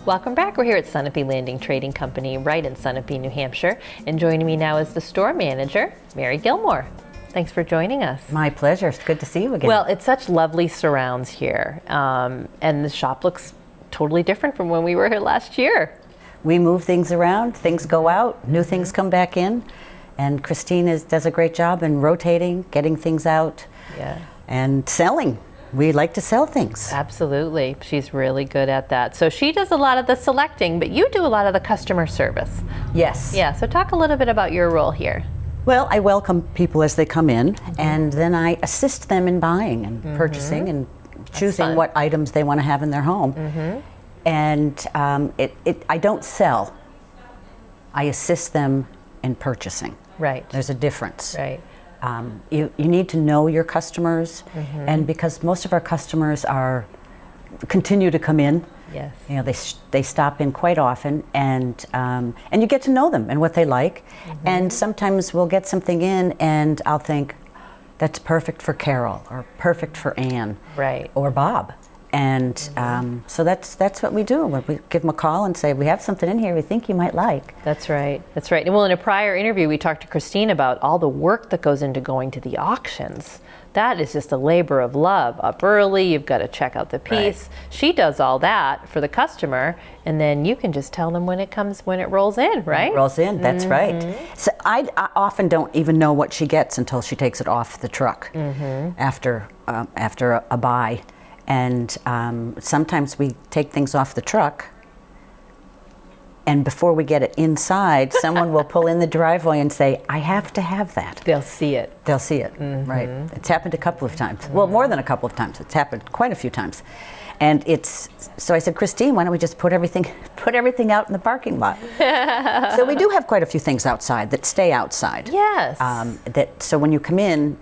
Welcome back. We're here at Sunapee Landing Trading Company right in Sunapee, New Hampshire. And joining me now is the store manager, Mary Gilmore. Thanks for joining us. My pleasure. It's good to see you again. Well, it's such lovely surrounds here. And the shop looks totally different from when we were here last year. We move things around, things go out, new things come back in. And Christine does a great job in rotating, getting things out, and selling. We like to sell things. Absolutely. She's really good at that. So she does a lot of the selecting, but you do a lot of the customer service. Yes. Yeah, so talk a little bit about your role here. Well, I welcome people as they come in, and then I assist them in buying and purchasing and choosing what items they want to have in their home. And I don't sell. I assist them in purchasing. Right. There's a difference. Right. You need to know your customers, and because most of our customers continue to come in, you know, they stop in quite often, and you get to know them and what they like, and sometimes we'll get something in, and I'll think that's perfect for Carol or perfect for Ann, right, or Bob. And so that's what we do. We give them a call and say, we have something in here we think you might like. That's right. That's right. And well, in a prior interview, we talked to Christine about all the work that goes into going to the auctions. That is just a labor of love. Up early, you've got to check out the piece. Right. She does all that for the customer, and then you can just tell them when it rolls in, right? When it rolls in, that's right. So I often don't even know what she gets until she takes it off the truck after a buy. And sometimes we take things off the truck, and before we get it inside, someone will pull in the driveway and say, I have to have that. They'll see it. They'll see it, right. It's happened a couple of times. Well, more than a couple of times. It's happened quite a few times. And so I said, Christine, why don't we just put everything out in the parking lot? So we do have quite a few things outside that stay outside. Yes. So when you come in,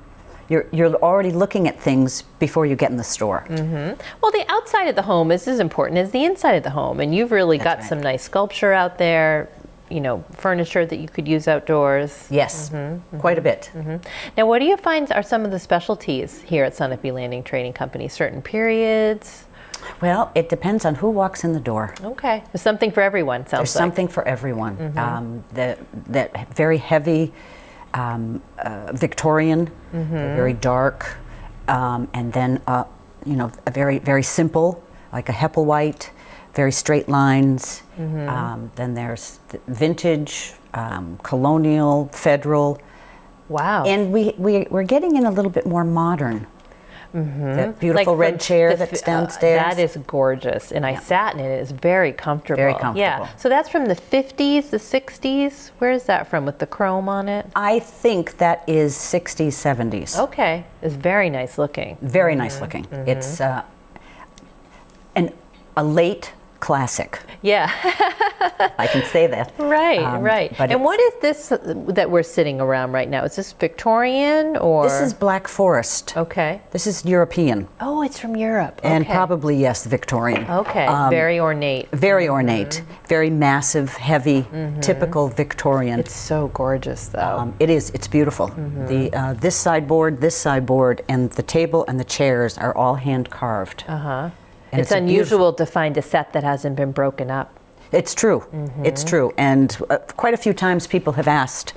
you're already looking at things before you get in the store. Well, the outside of the home is as important as the inside of the home, and you've really got some nice sculpture out there, you know, furniture that you could use outdoors. Yes, quite a bit. Now, what do you find are some of the specialties here at Sunapee Landing Trading Company? Certain periods? Well, it depends on who walks in the door. Okay, there's something for everyone, sounds like. There's something for everyone. That very heavy Victorian, very dark, and then you know, a very, very simple, like a Hepplewhite, very straight lines. Then there's the vintage, colonial, federal. Wow. And we're getting in a little bit more modern. That beautiful red chair that's downstairs. That is gorgeous, and I sat in it. It's very comfortable. Very comfortable. Yeah. So that's from the 50s, the 60s. Where is that from, with the chrome on it? I think that is 60s, 70s. Okay. It's very nice looking. Very nice looking. It's a late classic. Yeah. I can say that. Right, right. And what is this that we're sitting around right now? Is this Victorian or? This is Black Forest. Okay. This is European. Oh, it's from Europe. Okay. And probably, yes, Victorian. Okay, very ornate. Very ornate. Very massive, heavy, typical Victorian. It's so gorgeous, though. It is. It's beautiful. This sideboard, and the table and the chairs are all hand carved. And it's unusual to find a set that hasn't been broken up. It's true. It's true. And quite a few times people have asked,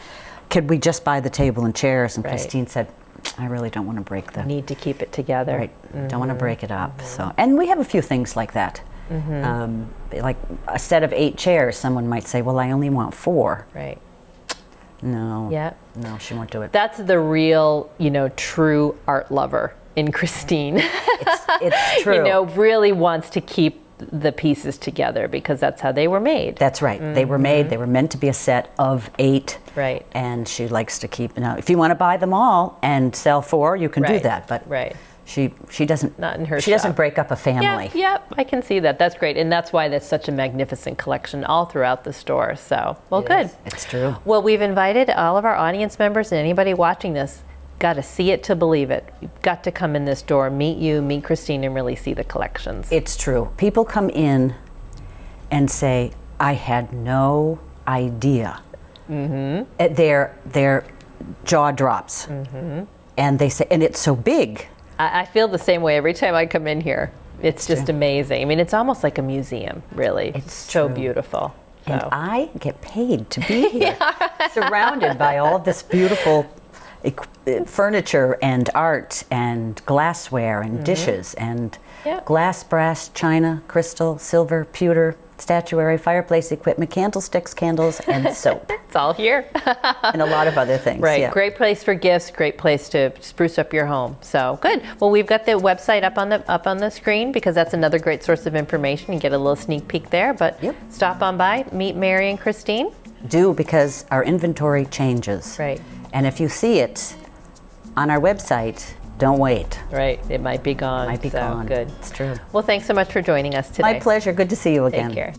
could we just buy the table and chairs? And Christine said, I really don't want to break them. Need to keep it together. Right. Don't want to break it up. So, and we have a few things like that. Like a set of 8 chairs, someone might say, well, I only want 4. Right. No. Yeah. No, she won't do it. That's the real, you know, true art lover in Christine. It's true. You know, really wants to keep the pieces together because that's how they were made. That's right. They were made. They were meant to be a set of 8. Right. And she likes to keep. Now, if you want to buy them all and sell 4, you can do that. But she doesn't. Not in her. She doesn't break up a family. Yep. I can see that. That's great, and that's why there's such a magnificent collection all throughout the store. So, well, good. It's true. Well, we've invited all of our audience members and anybody watching this. Got to see it to believe it. You've got to come in this door, meet Christine, and really see the collections. It's true. People come in and say, I had no idea. Their jaw drops. And they say, and it's so big. I feel the same way every time I come in here. It's just amazing. I mean, it's almost like a museum, really. It's so true. beautiful. And So. I get paid to be here, surrounded by all this beautiful furniture and art and glassware and dishes and glass, brass, china, crystal, silver, pewter, statuary, fireplace equipment, candlesticks, candles, and soap. It's all here. And a lot of other things. Right. Yeah. Great place for gifts. Great place to spruce up your home. So good. Well, we've got the website up on the screen because that's another great source of information. You get a little sneak peek there. But stop on by, meet Mary and Christine. Do, because our inventory changes. Right. And if you see it on our website, don't wait. Right. It might be gone. Might be gone. Good. It's true. Well, thanks so much for joining us today. My pleasure. Good to see you again. Take care.